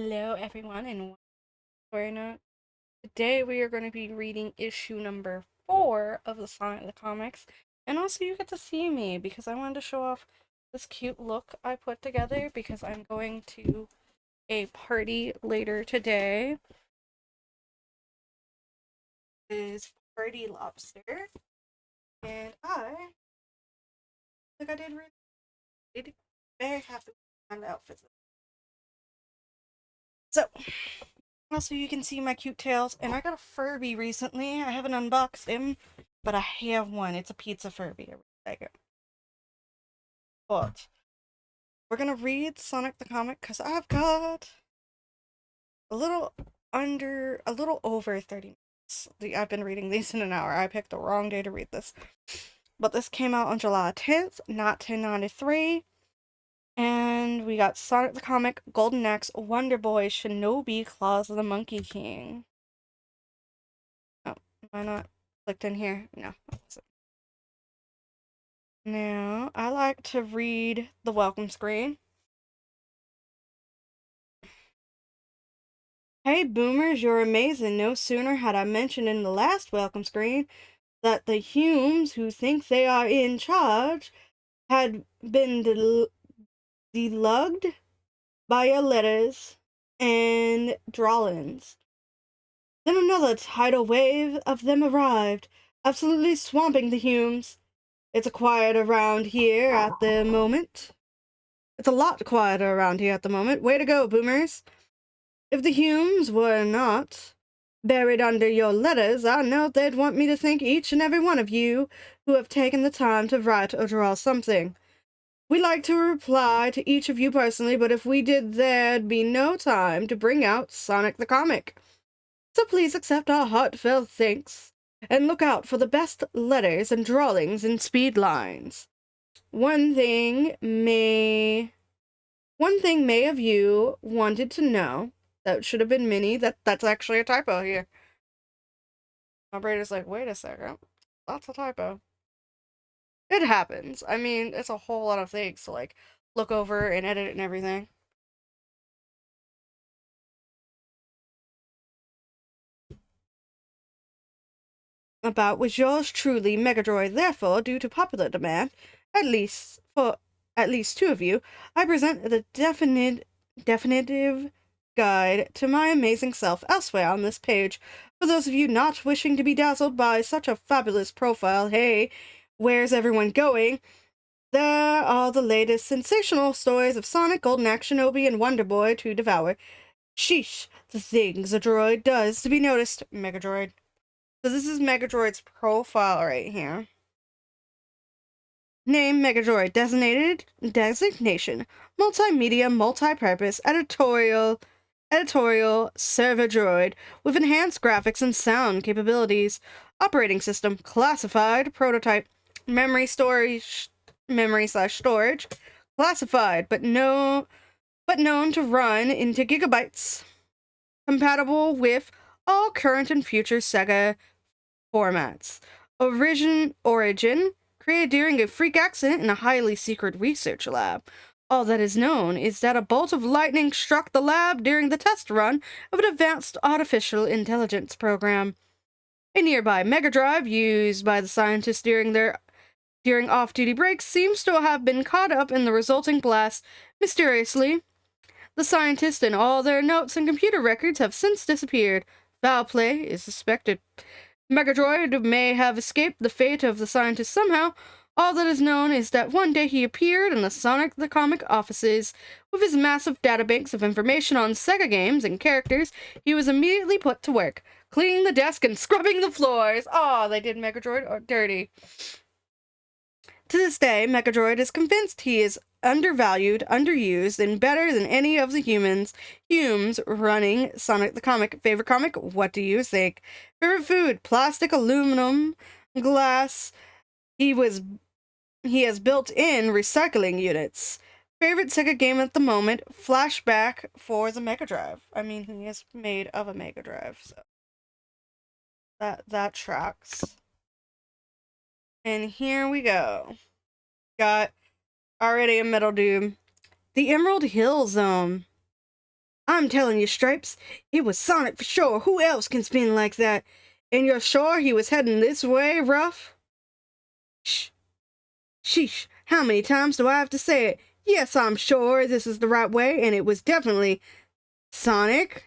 Hello, everyone, and welcome to Story Nook. Today, we are going to be reading issue number 4 of the Sonic the Comics, and also you get to see me because I wanted to show off this cute look I put together because I'm going to a party later today. It is Party Lobster, and I think I did really very happy with my outfits. So, also, you can see my cute tails, and I got a Furby recently. I haven't unboxed him, but I have one. It's a pizza Furby. I really like it. But we're gonna read Sonic the Comic because I've got a a little over 30 minutes. I've been reading these in an hour. I picked the wrong day to read this. But this came out on July 10th, 1993. And we got Sonic the Comic, Golden Axe, Wonder Boy, Shinobi, Claws of the Monkey King. Oh, am I not clicked in here? No. Now, I like to read the welcome screen. Hey boomers, you're amazing. No sooner had I mentioned in the last welcome screen that the Humes who think they are in charge had been delugged by your letters and drawings. Then another tidal wave of them arrived, absolutely swamping the Humes. It's quiet around here at the moment. It's a lot quieter around here at the moment. Way to go, boomers. If the Humes were not buried under your letters, I know they'd want me to thank each and every one of you who have taken the time to write or draw something. We like to reply to each of you personally, but if we did, there'd be no time to bring out Sonic the Comic. So please accept our heartfelt thanks, and look out for the best letters and drawings and speed lines. One thing may have you wanted to know. That should have been Minnie. That's actually a typo here. My brain is like, wait a second. That's a typo. It happens. I mean, it's a whole lot of things to like look over and edit and everything. About was yours truly, Megadroid. Therefore, due to popular demand, at least for at least two of you, I present the definitive guide to my amazing self elsewhere on this page. For those of you not wishing to be dazzled by such a fabulous profile, hey, where's everyone going? There are the latest sensational stories of Sonic, Golden Axe, Shinobi, and Wonder Boy to devour. Sheesh, the things a droid does to be noticed, Megadroid. So this is Megadroid's profile right here. Name Megadroid. Designation. Multimedia, multi-purpose, editorial server droid with enhanced graphics and sound capabilities. Operating system. Classified. Prototype. Memory slash storage. Classified, but known to run into gigabytes. Compatible with all current and future Sega formats. Origin, created during a freak accident in a highly secret research lab. All that is known is that a bolt of lightning struck the lab during the test run of an advanced artificial intelligence program. A nearby Mega Drive used by the scientists during off-duty breaks seems to have been caught up in the resulting blast. Mysteriously, the scientists and all their notes and computer records have since disappeared. Foul play is suspected. Megadroid may have escaped the fate of the scientist somehow. All that is known is that one day he appeared in the Sonic the Comic offices. With his massive databanks of information on Sega games and characters, he was immediately put to work, cleaning the desk and scrubbing the floors. Oh, they did Megadroid dirty. To this day, Megadroid is convinced he is undervalued, underused, and better than any of the Humes running Sonic the Comic. Favorite comic? What do you think? Favorite food? Plastic, aluminum, glass. He has built-in recycling units. Favorite Sega game at the moment? Flashback for the Mega Drive. I mean, he is made of a Mega Drive, so that tracks. And here we go. Got already a Metal Doom. The Emerald Hill Zone. I'm telling you, Stripes, it was Sonic for sure. Who else can spin like that? And you're sure he was heading this way, Ruff? Shh. Sheesh, how many times do I have to say it? Yes, I'm sure this is the right way, and it was definitely Sonic.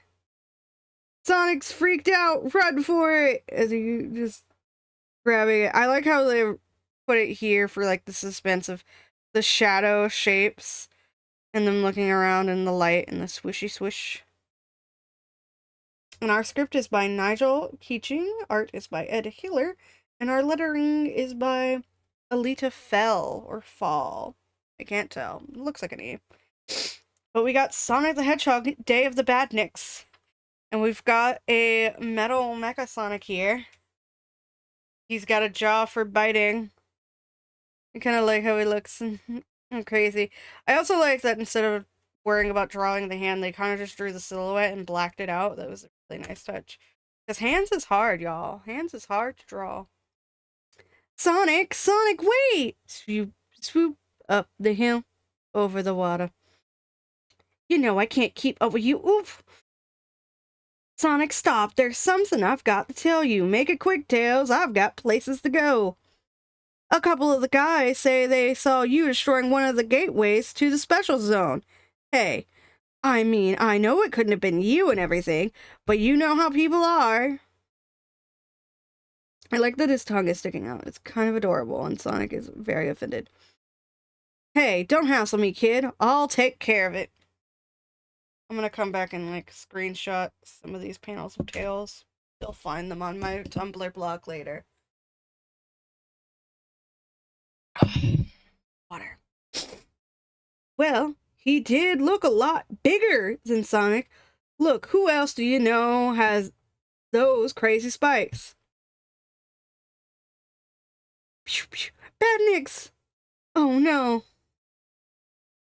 Sonic's freaked out. Run for it! As he just grabbing it. I like how they put it here for like the suspense of the shadow shapes and them looking around in the light and the swishy swish. And our script is by Nigel Keaching, art is by Ed Hiller, and our lettering is by Alita Fell or Fall. I can't tell. It looks like an E. But we got Sonic the Hedgehog, Day of the Badniks. And we've got a metal Mecha Sonic here. He's got a jaw for biting. I kind of like how he looks crazy. I also like that instead of worrying about drawing the hand, they kind of just drew the silhouette and blacked it out. That was a really nice touch. Because hands is hard, y'all. Hands is hard to draw. Sonic! Sonic, wait! Swoop, swoop up the hill, over the water. You know I can't keep up with you. Oof! Sonic, stop. There's something I've got to tell you. Make it quick, Tails. I've got places to go. A couple of the guys say they saw you destroying one of the gateways to the special zone. Hey, I mean, I know it couldn't have been you and everything, but you know how people are. I like that his tongue is sticking out. It's kind of adorable, and Sonic is very offended. Hey, don't hassle me, kid. I'll take care of it. I'm gonna come back and, like, screenshot some of these panels of Tails. You'll find them on my Tumblr blog later. Water. Well, he did look a lot bigger than Sonic. Look, who else do you know has those crazy spikes? Pew, pew. Badniks! Oh no.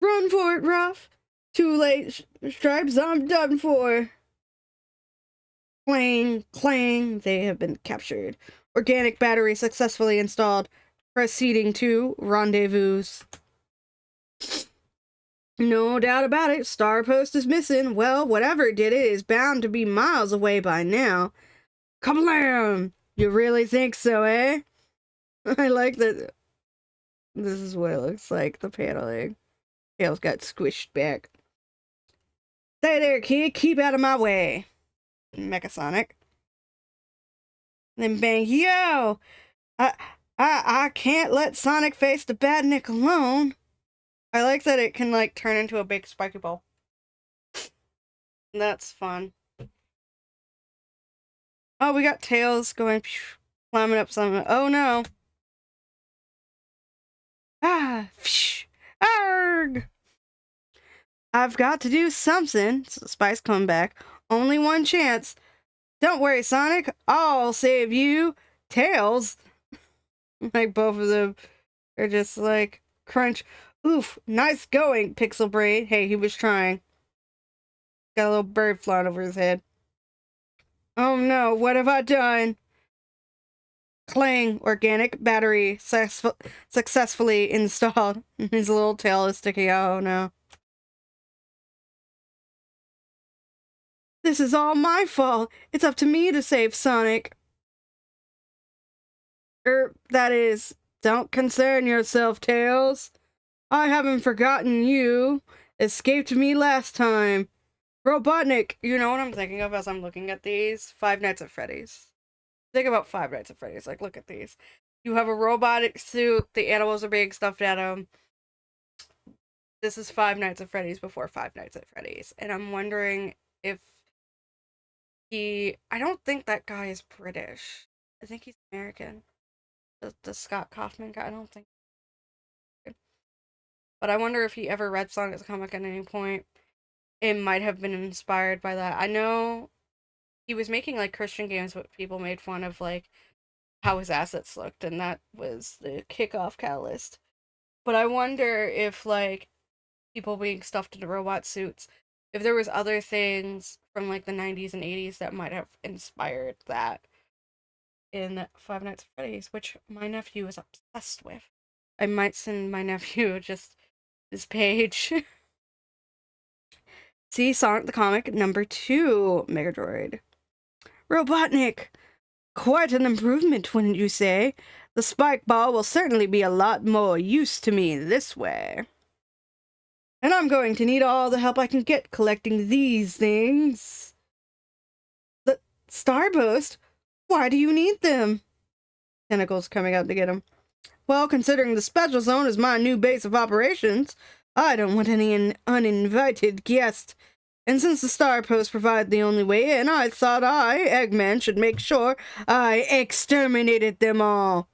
Run for it, Ruff. Too late, Stripes, I'm done for. Clang, clang, they have been captured. Organic battery successfully installed. Proceeding to rendezvous. No doubt about it, Star Post is missing. Well, whatever did it is bound to be miles away by now. Kablam! You really think so, eh? I like that. This is what it looks like, the paneling. Tails got squished back. Stay there, kid. Keep out of my way. Mechasonic. Then bang, yo! I can't let Sonic face the Badnik alone. I like that it can, like, turn into a big spiky ball. That's fun. Oh, we got Tails going, climbing up something. Oh no. Ah, arg! I've got to do something. Spice come back. Only one chance. Don't worry, Sonic. I'll save you. Tails. Like, both of them are just like, crunch. Oof, nice going, Pixel Brain. Hey, he was trying. Got a little bird flying over his head. Oh no, what have I done? Clang, organic battery successfully installed. His little tail is sticking out. Oh no. This is all my fault. It's up to me to save Sonic. That is, don't concern yourself, Tails. I haven't forgotten you. Escaped me last time. Robotnik, you know what I'm thinking of as I'm looking at these? Five Nights at Freddy's. Think about Five Nights at Freddy's. Like, look at these. You have a robotic suit. The animals are being stuffed at him. This is Five Nights at Freddy's before Five Nights at Freddy's. And I'm wondering if I don't think that guy is British. I think he's American. The Scott Kaufman guy, I don't think. But I wonder if he ever read Sonic's comic at any point. It might have been inspired by that. I know he was making, like, Christian games, but people made fun of, like, how his assets looked, and that was the kickoff catalyst. But I wonder if, like, people being stuffed into robot suits, if there was other things from, like, the 90s and 80s that might have inspired that in Five Nights at Freddy's, which my nephew is obsessed with. I might send my nephew just this page. See Sonic the Comic #2 Mega Droid. Robotnik! Quite an improvement, wouldn't you say? The spike ball will certainly be a lot more use to me this way. And I'm going to need all the help I can get collecting these things. The Starburst? Why do you need them? Tentacles coming out to get him. Well, considering the Special Zone is my new base of operations, I don't want any uninvited guests. And since the Star Post provide the only way in, I thought I, Eggman, should make sure I exterminated them all.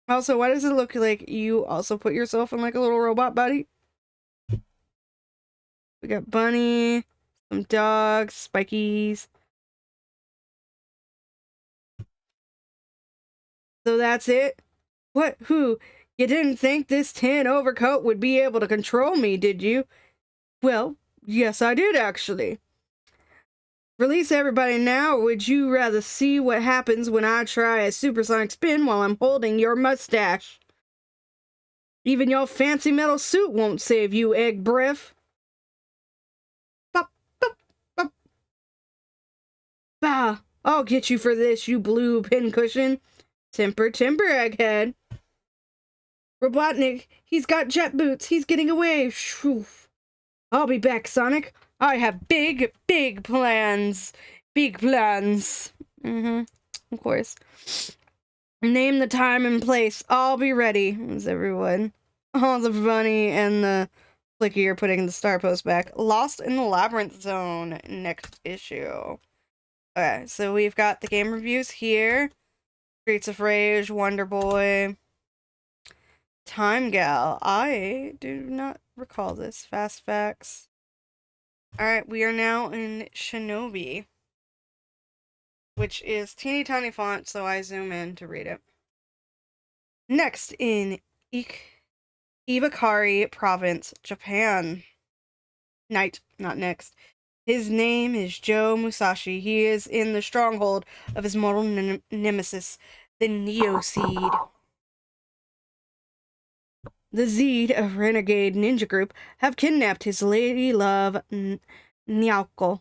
Also, why does it look like you also put yourself in like a little robot body? We got Bunny, some dogs, Spikies. So that's it? What? Who? You didn't think this tin overcoat would be able to control me, did you? Well, yes, I did, actually. Release everybody now, or would you rather see what happens when I try a supersonic spin while I'm holding your mustache? Even your fancy metal suit won't save you, egg breath. Bop, bop, bop. Bah! I'll get you for this, you blue pincushion. Temper, egghead. Robotnik, he's got jet boots. He's getting away. Shoo. I'll be back, Sonic. I have big, big plans. Big plans. Of course. Name the time and place. I'll be ready. Is everyone? Oh, the bunny and the Flicky are putting the Star Post back. Lost in the Labyrinth Zone. Next issue. Okay, so we've got the game reviews here. Streets of Rage, Wonder Boy. Time Gal. I do not recall this. Fast Facts. Alright, we are now in Shinobi, which is teeny tiny font, so I zoom in to read it. Next in Ibakari Province, Japan. Night, not next. His name is Joe Musashi. He is in the stronghold of his mortal nemesis, the Neo Seed. The Zed, a renegade ninja group, have kidnapped his lady love, Nyako,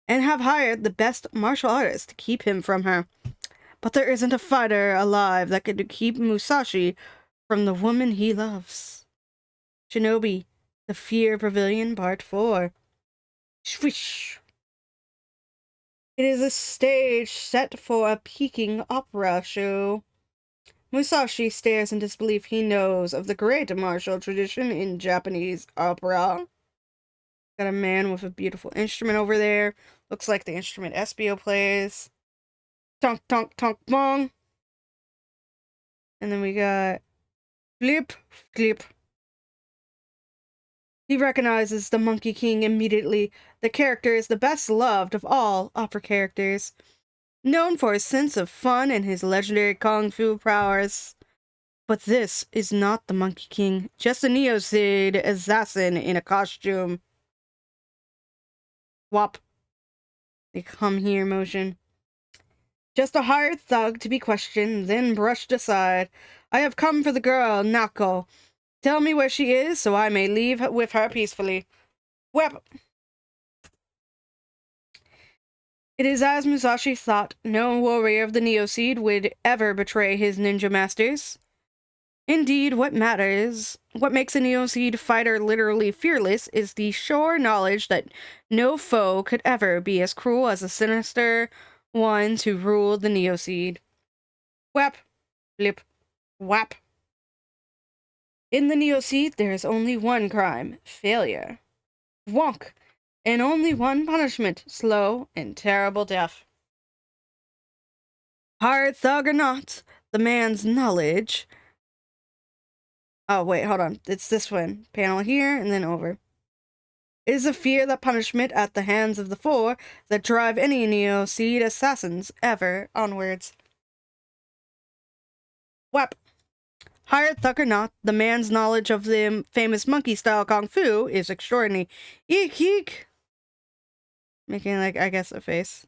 and have hired the best martial artist to keep him from her. But there isn't a fighter alive that could keep Musashi from the woman he loves. Shinobi, The Fear Pavilion, Part 4. Swish! It is a stage set for a Peking opera show. Musashi stares in disbelief. He knows of the great martial tradition in Japanese opera. Got a man with a beautiful instrument over there. Looks like the instrument Espio plays. Tonk, tonk, tonk, bong. And then we got flip, flip. He recognizes the Monkey King immediately. The character is the best loved of all opera characters, known for his sense of fun and his legendary kung fu prowess. But this is not the Monkey King, just a Neo-Seed assassin in a costume. Wop. The come here motion. Just a hired thug to be questioned, then brushed aside. I have come for the girl, Nako. Tell me where she is, so I may leave with her peacefully. Well, it is as Musashi thought. No warrior of the Neo-Seed would ever betray his ninja masters. Indeed, what makes a Neo-Seed fighter literally fearless is the sure knowledge that no foe could ever be as cruel as the sinister ones who ruled the Neo-Seed. Whap, flip, whap. In the Neo-Seed, there is only one crime: failure. Wonk. And only one punishment: slow and terrible death. Hired thug or not, the man's knowledge... Oh, wait, hold on. It's this one. Panel here, and then over. It is a fear that punishment at the hands of the four that drive any Neo-Seed assassins ever onwards. Whap. Hired thug or not, the man's knowledge of the famous monkey-style kung fu is extraordinary. Eek, eek! Making, like, I guess, a face.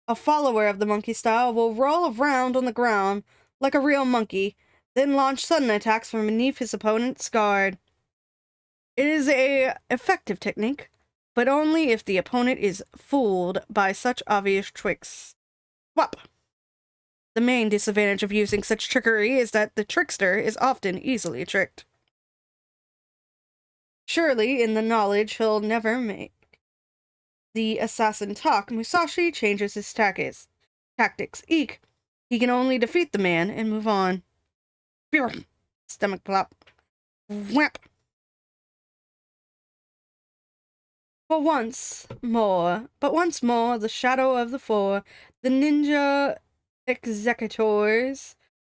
A follower of the monkey style will roll around on the ground like a real monkey, then launch sudden attacks from beneath his opponent's guard. It is a effective technique, but only if the opponent is fooled by such obvious tricks. Whop! The main disadvantage of using such trickery is that the trickster is often easily tricked. Surely, in the knowledge he'll never make the assassin talk, Musashi changes his tactics. Eek! He can only defeat the man and move on. Stomach plop. Whap! But once more, the shadow of the four, the ninja executors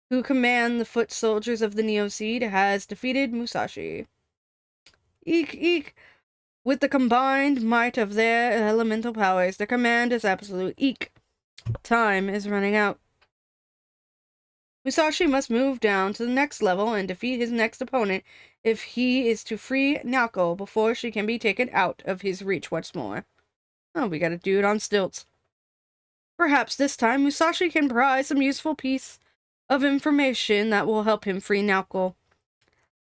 who command the foot soldiers of the Neo-Seed, has defeated Musashi. Eek, eek! With the combined might of their elemental powers, their command is absolute. Eek! Time is running out. Musashi must move down to the next level and defeat his next opponent if he is to free Naoko before she can be taken out of his reach once more. Oh, we got a dude on stilts. Perhaps this time Musashi can provide some useful piece of information that will help him free Naoko.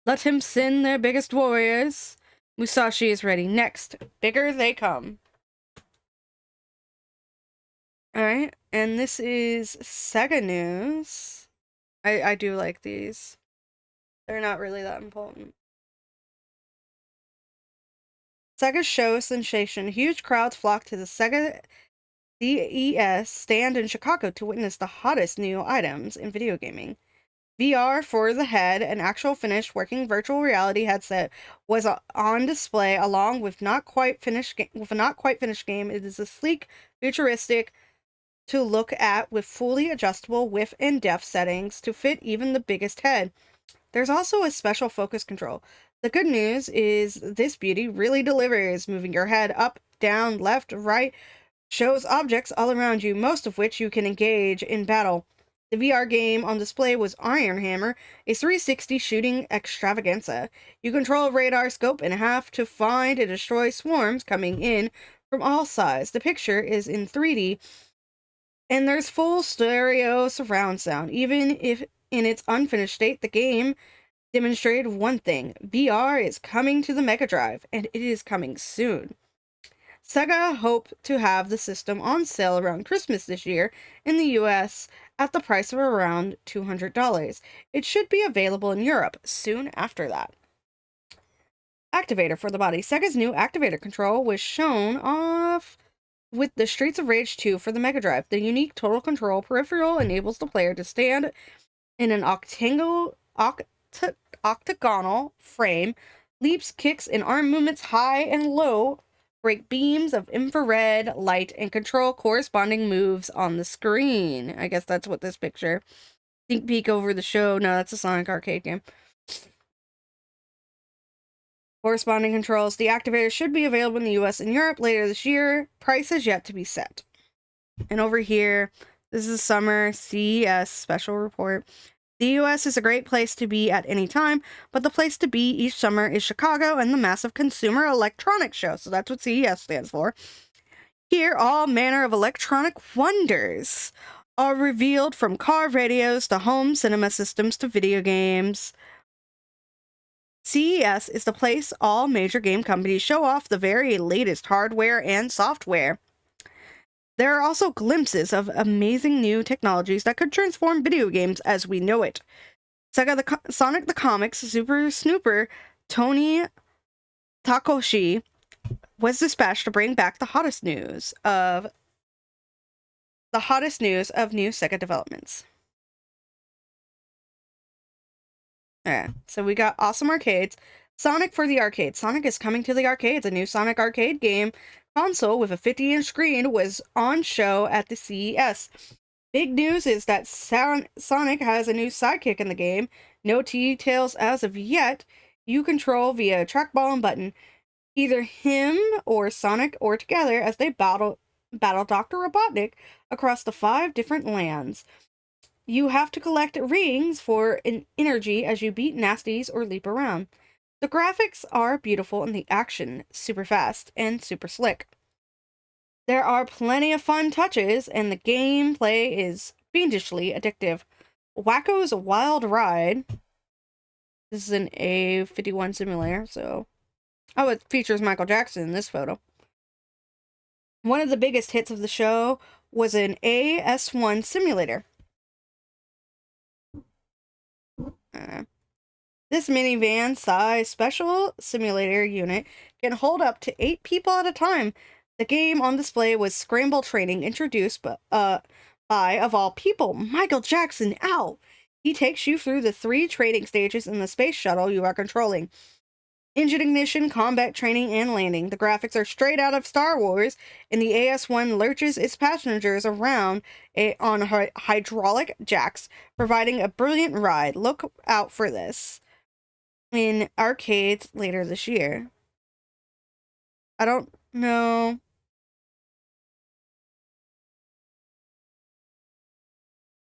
Let him send their biggest warriors. Musashi is ready. Next, bigger they come. Alright, and this is Sega news. I do like these. They're not really that important. Sega's show sensation. Huge crowds flock to the Sega CES stand in Chicago to witness the hottest new items in video gaming. VR for the head, an actual finished working virtual reality headset, was on display along with a not quite finished game. It is a sleek, futuristic to look at with fully adjustable width and depth settings to fit even the biggest head. There's also a special focus control. The good news is this beauty really delivers. Moving your head up, down, left, right shows objects all around you, most of which you can engage in battle. The VR game on display was Iron Hammer, a 360 shooting extravaganza. You control a radar scope in half to find and destroy swarms coming in from all sides. The picture is in 3D, and there's full stereo surround sound. Even if in its unfinished state, the game demonstrated one thing. VR is coming to the Mega Drive, and it is coming soon. Sega hoped to have the system on sale around Christmas this year in the US at the price of around $200. It should be available in Europe soon after that. Activator for the body. Sega's new activator control was shown off with the Streets of Rage 2 for the Mega Drive. The unique total control peripheral enables the player to stand in an octagonal frame, leaps, kicks, and arm movements high and low, break beams of infrared light, and control corresponding moves on the screen. I guess that's what this picture. Sneak peek over the show. No, that's a Sonic arcade game. Corresponding controls. The activator should be available in the US and Europe later this year. Price is yet to be set. And over here, this is summer CES special report. The US is a great place to be at any time, but the place to be each summer is Chicago and the massive Consumer Electronics Show. So that's what CES stands for. Here, all manner of electronic wonders are revealed, from car radios to home cinema systems to video games. CES is the place all major game companies show off the very latest hardware and software. There are also glimpses of amazing new technologies that could transform video games as we know it. Sonic the Comics Super Snooper Tony Takoshi was dispatched to bring back the hottest news of new Sega developments. Alright, so we got awesome arcades. Sonic for the arcade. Sonic is coming to the arcades. A new Sonic arcade game console with a 50-inch screen was on show at the CES. Big news is that Sonic has a new sidekick in the game. No details as of yet. You control via trackball and button. Either him or Sonic or together as they battle Dr. Robotnik across the 5 different lands. You have to collect rings for an energy as you beat nasties or leap around. The graphics are beautiful and the action super fast and super slick. There are plenty of fun touches and the gameplay is fiendishly addictive. Wacko's Wild Ride. This is an A51 simulator, so... Oh, it features Michael Jackson in this photo. One of the biggest hits of the show was an AS1 simulator. This minivan size special simulator unit can hold up to 8 people at a time. The game on display was Scramble Training, introduced by, of all people, Michael Jackson. Ow! He takes you through the 3 training stages in the space shuttle you are controlling. Engine ignition, combat training, and landing. The graphics are straight out of Star Wars, and the AS-1 lurches its passengers around on hydraulic jacks, providing a brilliant ride. Look out for this in arcades later this year. I don't know.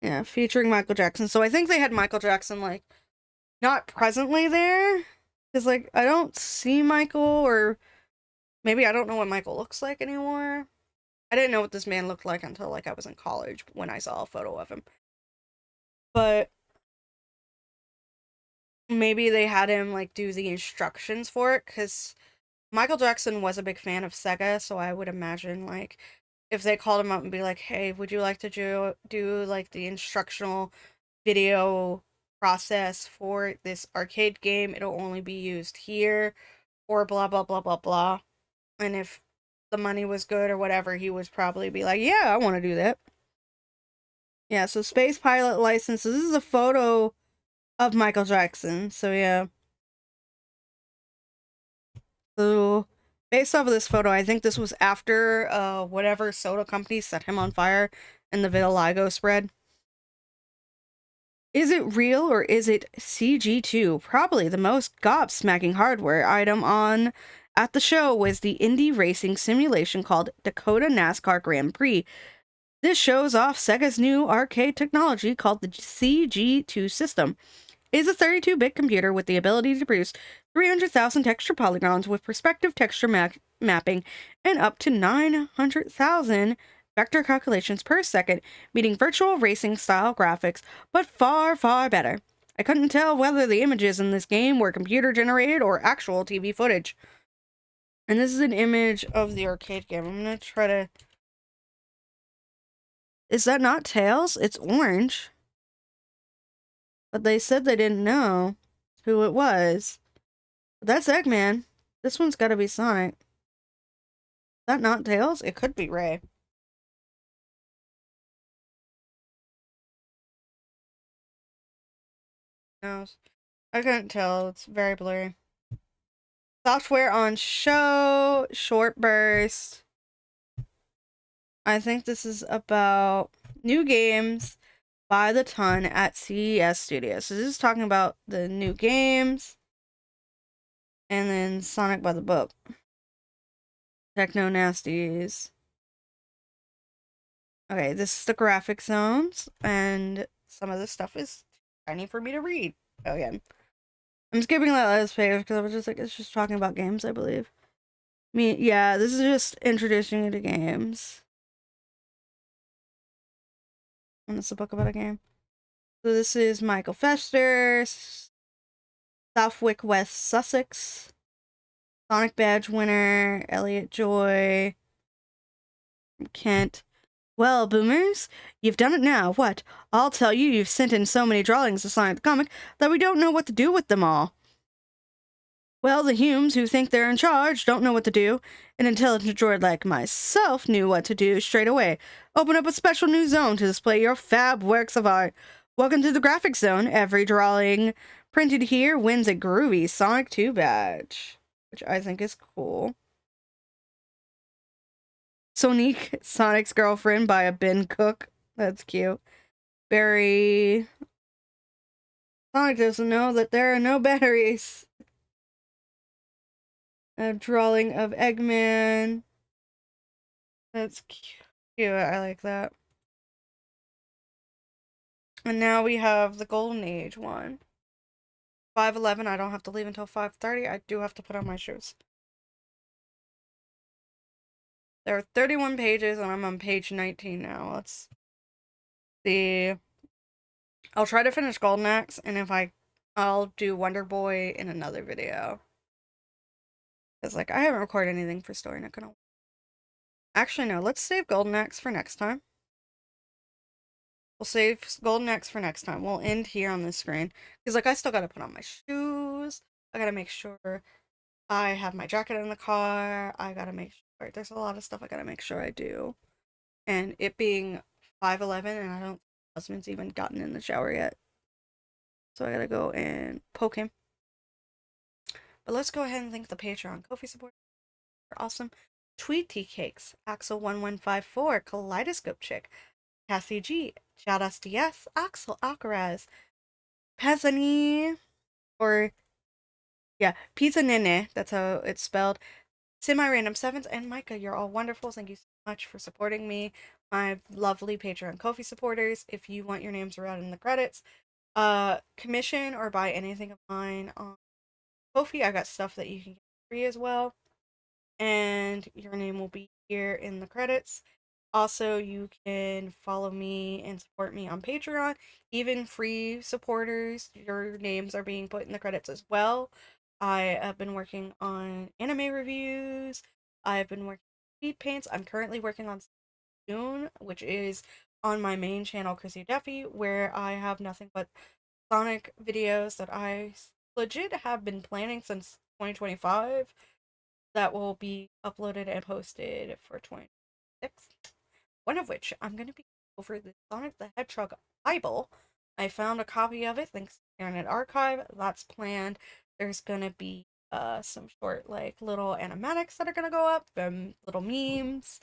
Yeah, featuring Michael Jackson. So I think they had Michael Jackson, like, not presently there. Because, like, I don't see Michael, or maybe I don't know what Michael looks like anymore. I didn't know what this man looked like until, like, I was in college when I saw a photo of him. But maybe they had him, like, do the instructions for it, because Michael Jackson was a big fan of Sega, so I would imagine, like, if they called him up and be like, hey, would you like to do like, the instructional video process for this arcade game? It'll only be used here, or blah, blah, blah, blah, blah. And if the money was good or whatever, he would probably be like, yeah, I want to do that. Yeah, so Space Pilot License. This is a photo of Michael Jackson, so yeah. So, based off of this photo, I think this was after whatever soda company set him on fire and the vitiligo spread. Is it real or is it CG2? Probably the most gobsmacking hardware item on at the show was the indie racing simulation called Dakota NASCAR Grand Prix. This shows off Sega's new arcade technology called the CG2 system. It is a 32-bit computer with the ability to produce 300,000 texture polygons with perspective texture mapping and up to 900,000 vector calculations per second, meeting virtual racing style graphics, but far, far better. I couldn't tell whether the images in this game were computer generated or actual TV footage. And this is an image of the arcade game. I'm gonna try to... Is that not Tails? It's orange. But they said they didn't know who it was. But that's Eggman. This one's gotta be Sonic. Is that not Tails? It could be Ray. No, I couldn't tell. It's very blurry. Software on show, short burst. I think this is about new games by the ton at CES Studios. So this is talking about the new games. And then Sonic by the Book. Techno Nasties. Okay, this is the graphic zones. And some of this stuff is tiny for me to read. Again. I'm skipping that last page because I was just like, it's just talking about games, I believe. Yeah, this is just introducing you to games. And it's a book about a game. So this is Michael Fester, Southwick, West Sussex, Sonic Badge winner, Elliot Joy, Kent. Well, boomers, you've done it now. What? I'll tell you, you've sent in so many drawings to Sonic the Comic that we don't know what to do with them all. Well, the Humes who think they're in charge don't know what to do. An intelligent droid like myself knew what to do straight away. Open up a special new zone to display your fab works of art. Welcome to the graphics zone. Every drawing printed here wins a groovy Sonic 2 badge, which I think is cool. Sonique, Sonic's girlfriend by a bin cook. That's cute. Barry. Sonic doesn't know that there are no batteries. A drawing of Eggman. That's cute. I like that. And now we have the Golden Age one. 5:11. I don't have to leave until 5:30. I do have to put on my shoes. There are 31 pages, and I'm on page 19 now. Let's see. I'll try to finish Golden Axe, and if I'll do Wonder Boy in another video. Because, like, I haven't recorded anything for Story Nook in a while. Actually, no, let's save Golden Axe for next time. We'll save Golden Axe for next time. We'll end here on this screen. Because, like, I still gotta put on my shoes. I gotta make sure I have my jacket in the car. I gotta make sure. There's a lot of stuff I gotta make sure I do. And it being 5:11, and I don't think my husband's even gotten in the shower yet. So I gotta go and poke him. But let's go ahead and thank the Patreon Ko-fi supporters for awesome Tweet Tea Cakes, Axel1154, Kaleidoscope Chick, Cassie G, Jadas DS, Axel Akaraz, Pezani, or yeah, Pizza Nene, that's how it's spelled, Semi-Random Sevens, and Micah. You're all wonderful. Thank you so much for supporting me, my lovely Patreon Ko-fi supporters. If you want your names read in the credits, commission or buy anything of mine on Ko-fi, I got stuff that you can get free as well, and your name will be here in the credits. Also, you can follow me and support me on Patreon. Even free supporters, your names are being put in the credits as well. I have been working on anime reviews. I've been working on speed paints. I'm currently working on June, which is on my main channel, Chrissy Duffy, where I have nothing but Sonic videos that I legit have been planning since 2025 that will be uploaded and posted for 2026. One of which I'm going to be over the Sonic the Hedgehog Bible. I found a copy of it, thanks to Internet Archive. That's planned. There's going to be some short, like, little animatics that are going to go up, little memes,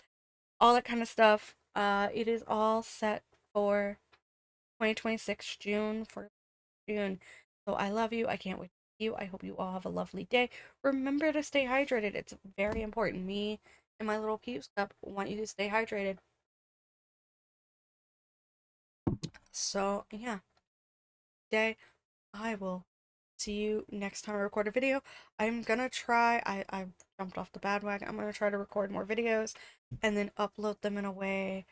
all that kind of stuff. It is all set for 2026 June, for June. So I love you. I can't wait to see you. I hope you all have a lovely day. Remember to stay hydrated. It's very important. Me and my little Peeps Cup want you to stay hydrated. So, yeah. Day. I will see you next time I record a video. I'm gonna try, I jumped off the bandwagon. I'm gonna try to record more videos and then upload them in a way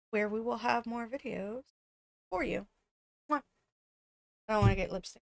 where we will have more videos for you. Mwah. I don't want to get lipstick.